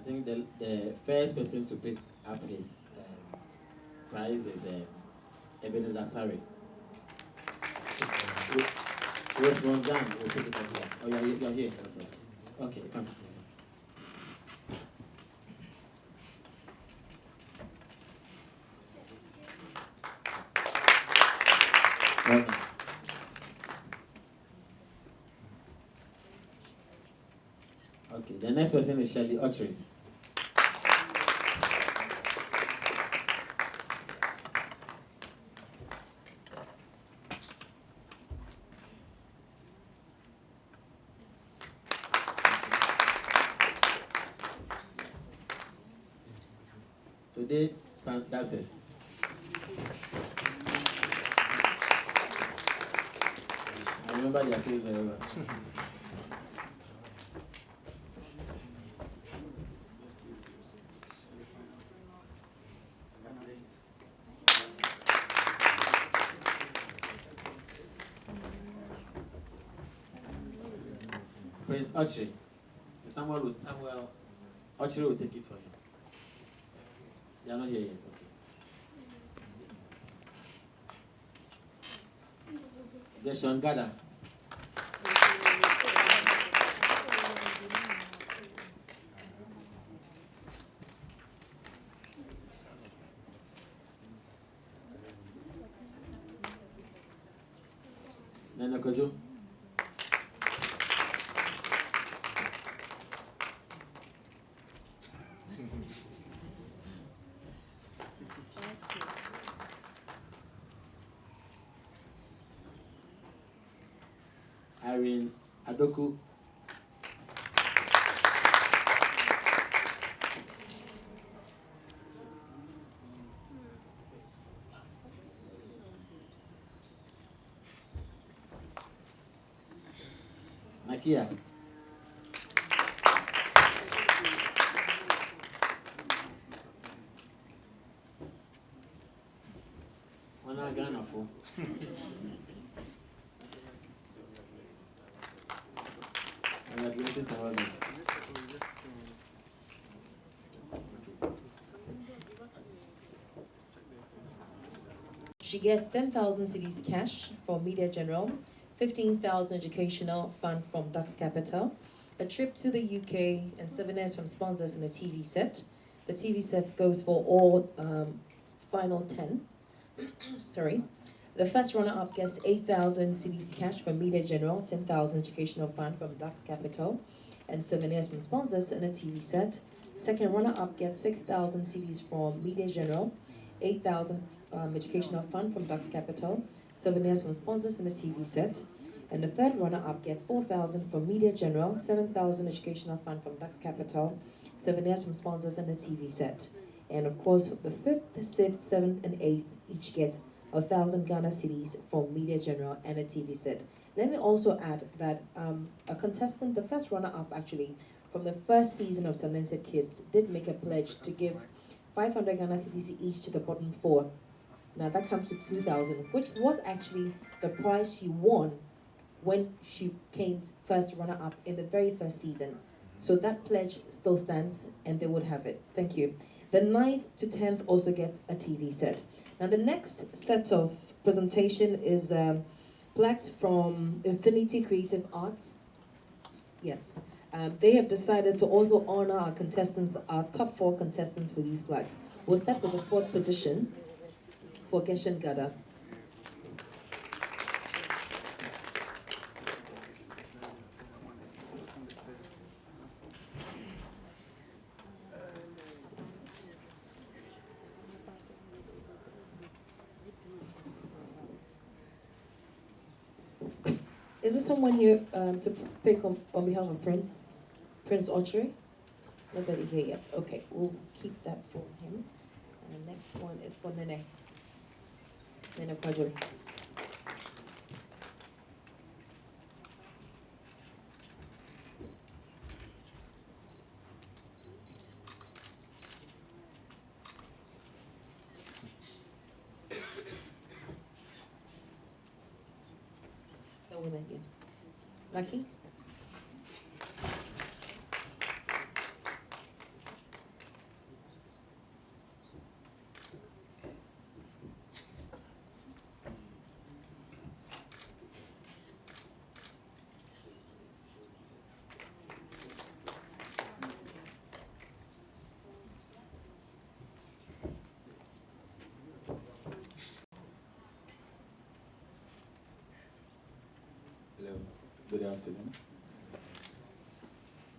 think the first person to pick up his prize is Ebenezer Sari. Where's one John? We'll pick it up here. Oh, you're here also. Okay, come. Okay. Okay, the next person is Shelley Autry. Today, that's it. I remember their face very well. Prince Autry. Samuel Autry will take it for you. You are not here yet, okay. Gershon Gada. Nana Kojo. Irene Adoku. Nakeeyat. Wana Ghana for. She gets 10,000 cedis cash from Media General, 15,000 educational fund from Ducks Capital, a trip to the UK, and souvenirs from sponsors, and a TV set. The TV set goes for all final 10. Sorry. The first runner-up gets 8,000 cedis cash from Media General, 10,000 educational fund from Ducks Capital, and souvenirs from sponsors, and a TV set. Second runner-up gets 6,000 cedis from Media General, 8,000 educational fund from Ducks Capital, souvenirs from sponsors, and a TV set. And the third runner-up gets 4,000 from Media General, 7,000 educational fund from Ducks Capital, souvenirs from sponsors, and a TV set. And of course, the fifth, the sixth, seventh, and eighth each get 1,000 Ghana cedis from Media General and a TV set. Let me also add that a contestant, the first runner-up actually, from the first season of Talented Kidz, did make a pledge to give 500 Ghana cedis each to the bottom four. Now that comes to 2,000, which was actually the prize she won when she came first runner-up in the very first season. So that pledge still stands, and they would have it. Thank you. The 9th to 10th also gets a TV set. Now the next set of presentation is plaques from Infinity Creative Arts. Yes. They have decided to also honor our contestants, our top 4 contestants with these plaques. We'll start with the 4th position for Gershon Gada. Is there someone here to pick on behalf of Prince Autry? Nobody here yet. Okay, we'll keep that for him. And the next one is for Nene Kwajuri. The woman, yes. Lucky? Hello. Good afternoon.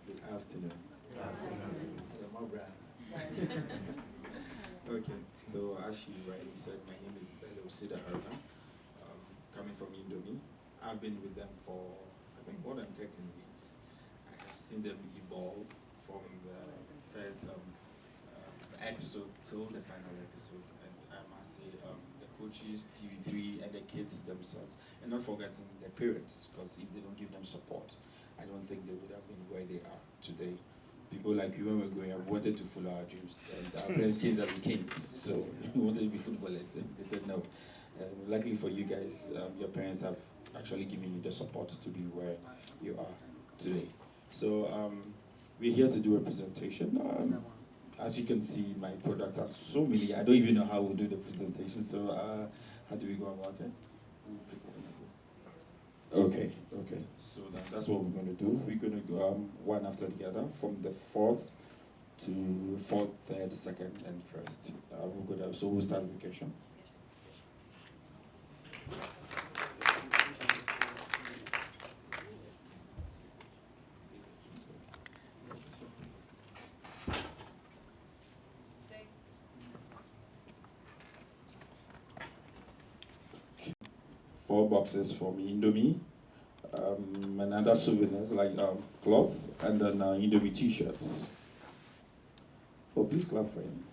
Good afternoon. Hello, my brother. Okay, so as she rightly said, my name is Felix Chanel, coming from Indomie. I've been with them for, I think, more than 13 weeks. I have seen them evolve from the first episode till the final episode. And I must say, the coaches, TV3, and the kids themselves, and not forgetting the parents, because if they don't give them support, I don't think they would have been where they are today. People like you, when we were growing up, wanted to follow our dreams, and our parents changed us to kings. So we wanted to be footballers, and they said no. Luckily for you guys, your parents have actually given you the support to be where you are today. So we're here to do a presentation. As you can see, my products are so many. I don't even know how we'll do the presentation. So how do we go about it? Okay. So that's what we're going to do. We're going to go one after the other from the fourth to fourth, third, second, and first. We'll go down. So we'll start with question. Four boxes from Indomie, and other souvenirs like cloth, and then Indomie t-shirts. Oh, please clap for him.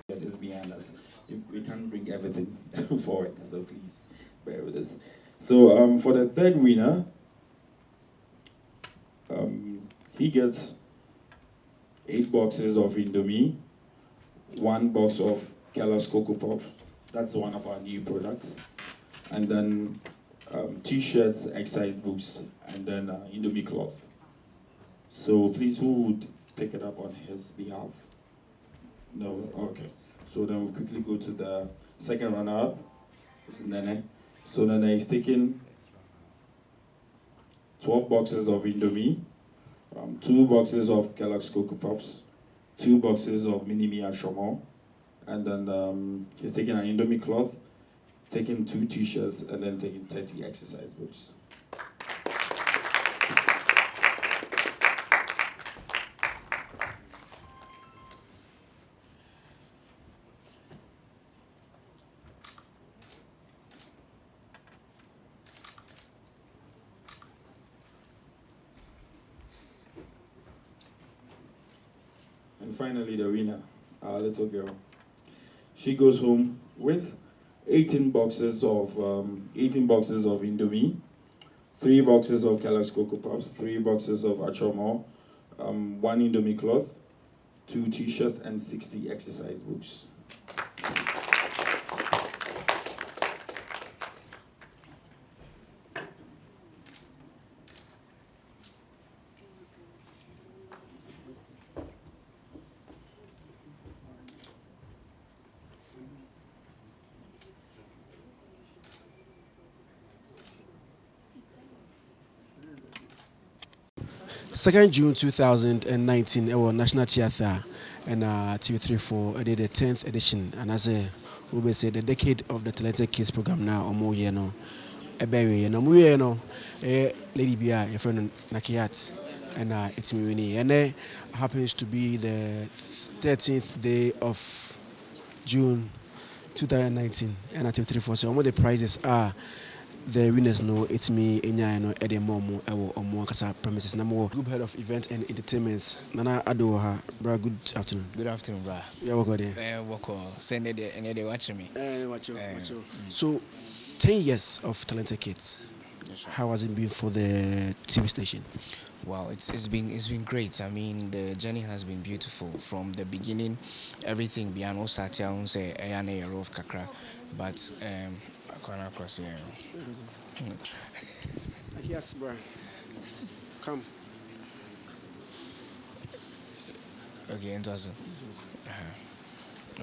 That is behind us. We can't bring everything forward, so please bear with us. So for the third winner, he gets 8 boxes of Indomie, 1 box of Kellogg's Cocoa Pops. That's one of our new products, and then t-shirts, exercise books, and then Indomie cloth. So please, who would pick it up on his behalf? No? Okay. So then we'll quickly go to the second runner-up, which is Nene. So Nene is taking 12 boxes of Indomie, 2 boxes of Kellogg's Cocoa Pops, 2 boxes of Mini-Me Ashomon, and then he's taking an Indomie cloth, taking 2 t-shirts, and then taking 30 exercise books. And finally, the winner, our little girl. She goes home with 18 boxes of Indomie, 3 boxes of Kellogg's Cocoa Pops, 3 boxes of Achomo, 1 Indomie cloth, 2 t-shirts, and 60 exercise books. Second June 2019, our National Theatre and TV3 for the 10th edition, and as we will say the decade of the Talented Kids program now, or more year no, a baby, and we no, Lady Bia, your friend Nakeeyat, and it's me Winnie, and it happens to be the 13th day of June 2019, and at TV3 for so what the prizes are. The winners know it's me, Enyano, Eddie Momo, Ewo, Omo, Kasa premises. Namo, group head of event and entertainments. Nana Adoha, bra. Good afternoon. Good afternoon, bra. Yeah, what there? Send it and they're watching me. Watch you. So, 10 years of Talented Kids. Yes, sir. How has it been for the TV station? Wow, it's been great. I mean, the journey has been beautiful from the beginning. Everything beyond all Satya, say Ayane Rove Kakra, but across here. Yes, bro. Come. Okay, and also.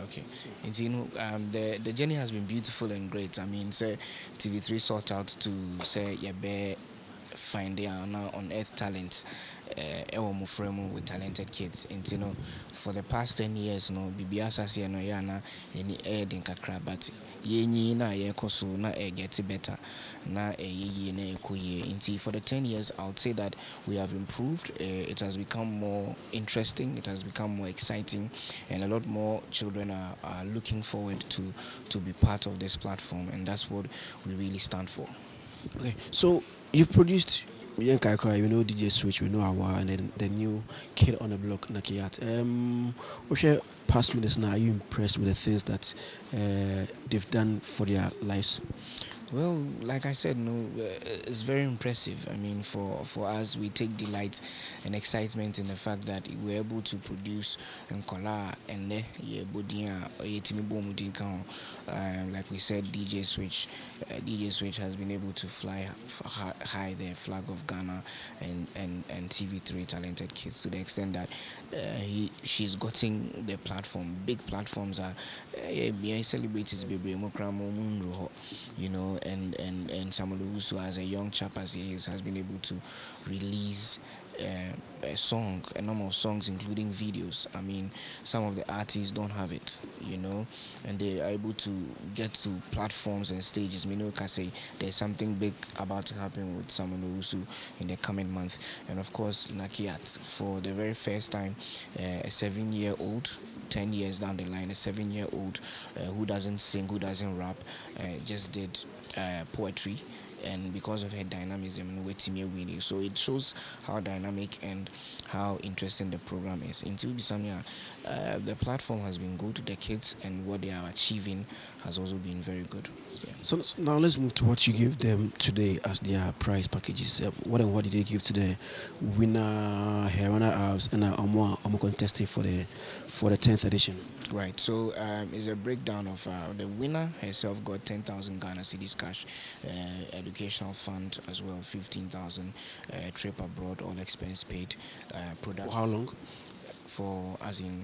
Okay. And you know, the journey has been beautiful and great. I mean, say TV3 sought out to say yeah, be find their now on earth talent ɛwɔ mmɔfra mu with talented kids nti no for the past 10 years no biribi asase no yɛ ana yɛni ɛyɛ den kakra but yɛnyi na yɛkɔ so na get better na ɛyɛ yie na ɛkɔ yie nti for the 10 years I would say that we have improved. It has become more interesting, it has become more exciting, and a lot more children are looking forward to be part of this platform, and that's what we really stand for. Okay, so you've produced Young Kaikra, we know DJ Switch, we know Awa, and then the new kid on the block, Nakeeyat. What's your past through this now? Are you impressed with the things that they've done for their lives? Well, like I said, no, it's very impressive. I mean, for us, we take delight and excitement in the fact that we're able to produce and color and like we said, DJ Switch has been able to fly high the flag of Ghana and TV3 talented kids to the extent that she's gotten the platform. Big platforms are celebrities, baby, you know. And Samoluso, as a young chap as he is, has been able to release a number of songs, including videos. I mean, some of the artists don't have it, you know, and they are able to get to platforms and stages. Mino can say there's something big about to happen with Samoluso in the coming month, and of course, Nakeeyat, for the very first time, a 7-year-old. 10 years down the line, a 7-year-old who doesn't sing, who doesn't rap, just did poetry, and because of her dynamism, so it shows how dynamic and how interesting the program is. Until Bisamia, the platform has been good. The kids and what they are achieving has also been very good. Yeah. So now let's move to what you give them today as their prize packages. What did they give to the winner, her runner-ups, and Omo contesting for the 10th edition? Right, so it's a breakdown of the winner herself got 10,000 Ghana cedis cash, educational fund as well, 15,000, trip abroad, all expense paid. Product. For how long? For as in.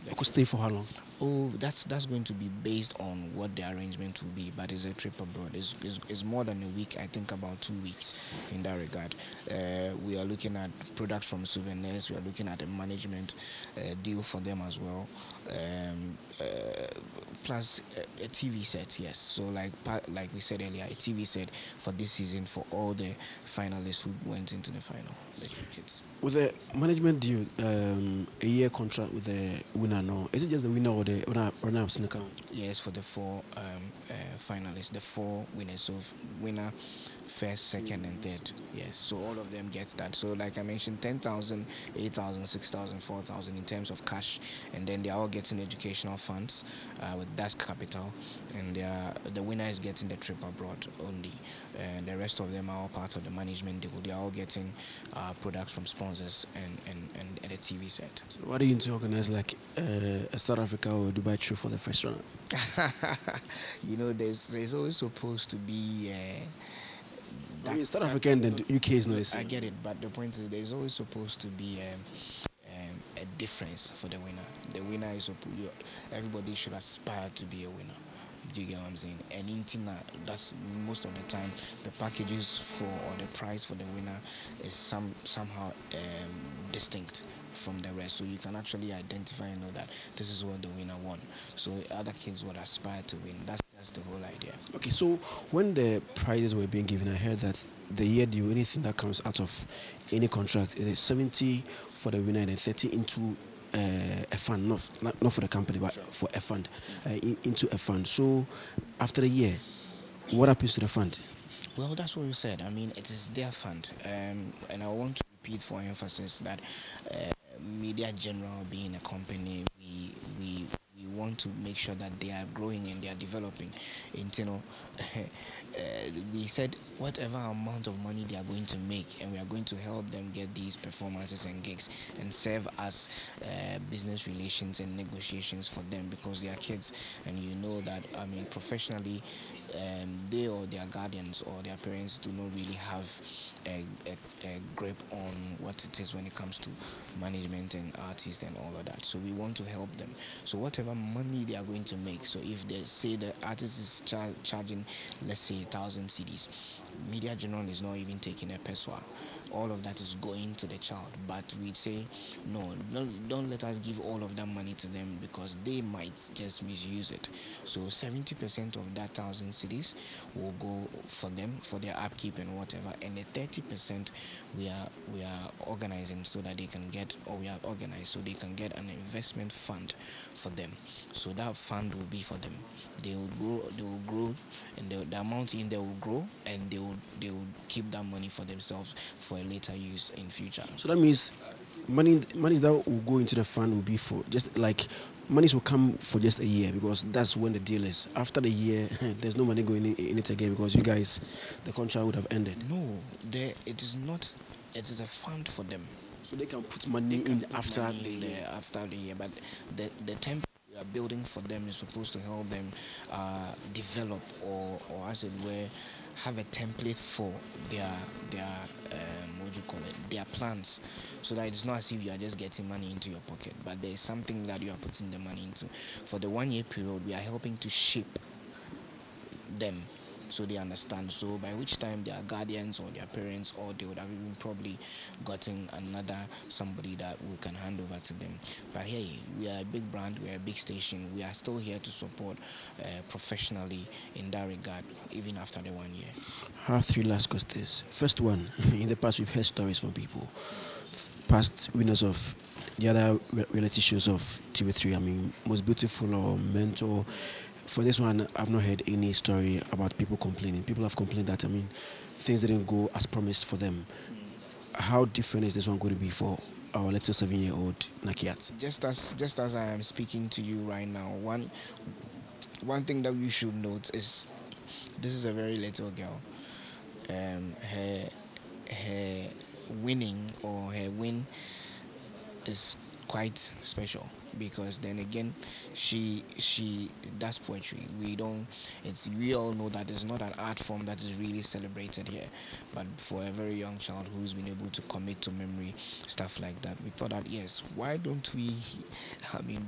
I could stay for how long? Oh, that's going to be based on what the arrangement will be, but it's a trip abroad. It's more than a week, I think about 2 weeks in that regard. We are looking at products from souvenirs, we are looking at a management deal for them as well. Plus a TV set, yes. So like we said earlier, a TV set for this season for all the finalists who went into the final. The kids. With the management deal, a year contract with the winner, no? Is it just the winner or the runner-ups in the count? Yes, for the 4 finalists, the 4 winners. So winner, first, second, and third. Yes, so all of them get that. So like I mentioned, 10,000, 8,000, 6,000, 4,000 in terms of cash, and then they are all getting educational funds with Dash Capital, and the winner is getting the trip abroad only, and the rest of them are all part of the management deal. They are all getting products from sponsors and a TV set. So what are you into organize like a South Africa or Dubai trip for the first round? You know, there's always supposed to be. I mean, South Africa and the UK is not the same. I get it, but the point is there's always supposed to be a difference for the winner. The winner is everybody should aspire to be a winner. Do you get what I'm saying? And that's most of the time the packages for or the prize for the winner is somehow distinct from the rest, so you can actually identify and know that this is what the winner won. So other kids would aspire to win. That's the whole idea. Okay, so when the prizes were being given, I heard that the year deal, anything that comes out of any contract, it is 70 for the winner and then 30 into a fund, not for the company, but for a fund, into a fund. So after a year, what happens to the fund? Well, that's what we said. I mean, it is their fund, and I want to repeat for emphasis that Media General being a company, we want to make sure that they are growing and they are developing. And we said whatever amount of money they are going to make, and we are going to help them get these performances and gigs and serve as business relations and negotiations for them, because they are kids, and you know that, I mean, professionally, they or their guardians or their parents do not really have a grip on what it is when it comes to management and artists and all of that. So we want to help them. So whatever money they are going to make, so if they say the artist is charging, let's say, 1,000 CDs, Media General is not even taking a peso. All of that is going to the child. But we say, no, don't let us give all of that money to them, because they might just misuse it. So 70% of that 1,000 CDs will go for them, for their upkeep and whatever, and the 30% we are organizing so that they can get, or we are organized so they can get an investment fund for them. So that fund will be for them. They will grow, and the amount in there will grow, and they will keep that money for themselves for a later use in future. So that means money that will go into the fund will be for just like monies will come for just a year, because that's when the deal is. After the year, there's no money going in it again, because you guys, the contract would have ended. No, it is not. It is a fund for them. So they can put money in after the year, but the template we are building for them is supposed to help them develop, or as it were, have a template for their what do you call it, their plans, so that it's not as if you are just getting money into your pocket, but there is something that you are putting the money into. For the 1 year period, we are helping to shape them so they understand. So by which time their guardians or their parents, or they would have even probably gotten another somebody that we can hand over to them. But hey, we are a big brand, we are a big station, we are still here to support professionally in that regard, even after the 1 year. I have 3 last questions. First one, in the past we've heard stories from people, past winners of the other reality shows of TV3, I mean, Most Beautiful or Mentor. For this one, I've not heard any story about people complaining. People have complained that, I mean, things didn't go as promised for them. How different is this one going to be for our little 7-year-old Nakeeyat? Just as I am speaking to you right now, one thing that you should note is this is a very little girl. Her winning, or her win, is quite special, because then again, she does poetry. We all know that it's not an art form that is really celebrated here, but for a very young child who's been able to commit to memory, stuff like that, we thought that, yes, why don't we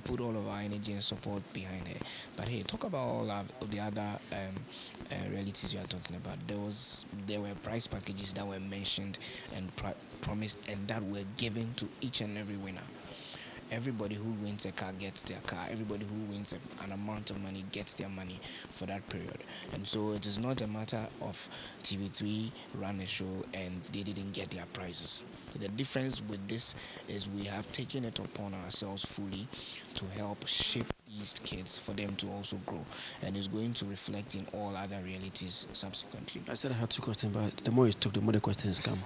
put all of our energy and support behind her. But hey, talk about all of the other realities we are talking about. There were prize packages that were mentioned and promised, and that were given to each and every winner. Everybody who wins a car gets their car. Everybody who wins an amount of money gets their money for that period. And so it is not a matter of TV3 ran a show and they didn't get their prizes. The difference with this is we have taken it upon ourselves fully to help shape these kids for them to also grow, and it's going to reflect in all other realities subsequently. I said I had 2 questions, but the more you talk, the more the questions come.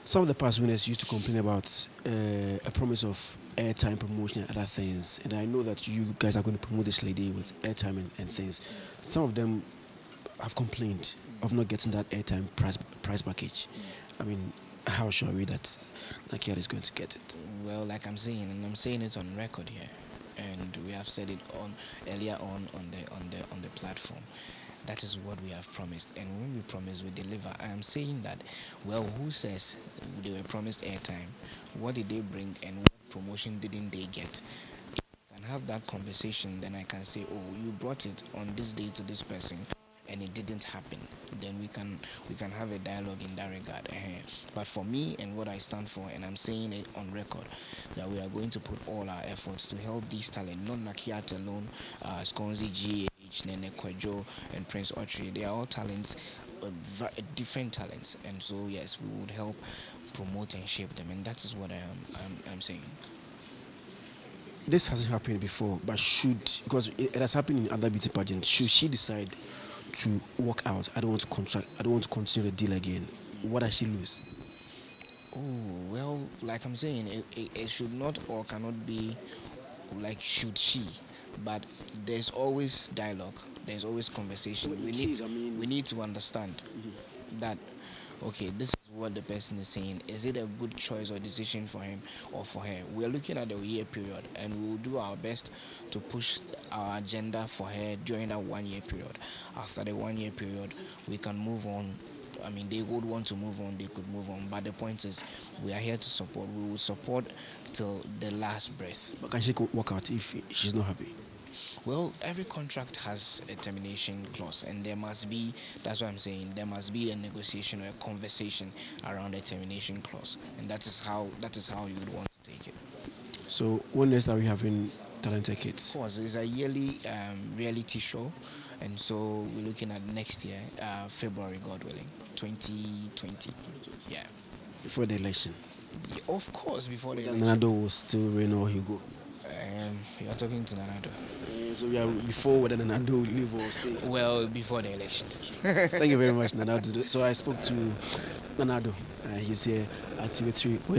Some of the past winners used to complain about a promise of airtime promotion and other things. And I know that you guys are going to promote this lady with airtime and things. Some of them have complained of not getting that airtime price package. I mean, how sure are we that Nakeeyat is going to get it? Well, like I'm saying, and I'm saying it on record here, and we have said it earlier on the platform. That is what we have promised, and when we promise, we deliver. I am saying that, well, who says they were promised airtime? What did they bring, and what promotion didn't they get? If we can have that conversation, then I can say, oh, you brought it on this day to this person, and it didn't happen. Then we can have a dialogue in that regard. But for me and what I stand for, and I'm saying it on record, that we are going to put all our efforts to help these talent, not Nakeeyat alone, Skonzi, GH, Nene Kwejo, and Prince Autry. They are all talents, different talents, and so yes, we would help promote and shape them, and that is what I'm saying. This hasn't happened before, but because it has happened in other beauty pageants, should she decide to walk out, I don't want to continue the deal again, what does she lose? Oh, well, like I'm saying, it should not or cannot be like should she, but there's always dialogue. There's always conversation. With We the need kids, I mean- we need to understand that okay, this is what the person is saying. Is it a good choice or decision for him or for her? We are looking at the year period, and we will do our best to push our agenda for her during that 1 year period. After the 1 year period, we can move on. I mean, they would want to move on, they could move on. But the point is, we are here to support. We will support till the last breath. But can she walk out if she's not happy? Well, every contract has a termination clause, and there must be, that's what I'm saying, there must be a negotiation or a conversation around the termination clause. And that is how you would want to take it. So when next are we having Talented Kids? Of course, it's a yearly reality show, and so we're looking at next year, February, God willing, 2020. Yeah. Before the election. Yeah, of course, before the election. Nanado will still reign or he go. You are talking to Nanado. So we are before whether Nanado will leave or stay. Well, before the elections. Thank you very much, Nanado. So I spoke to Nanado. He's here at TV3.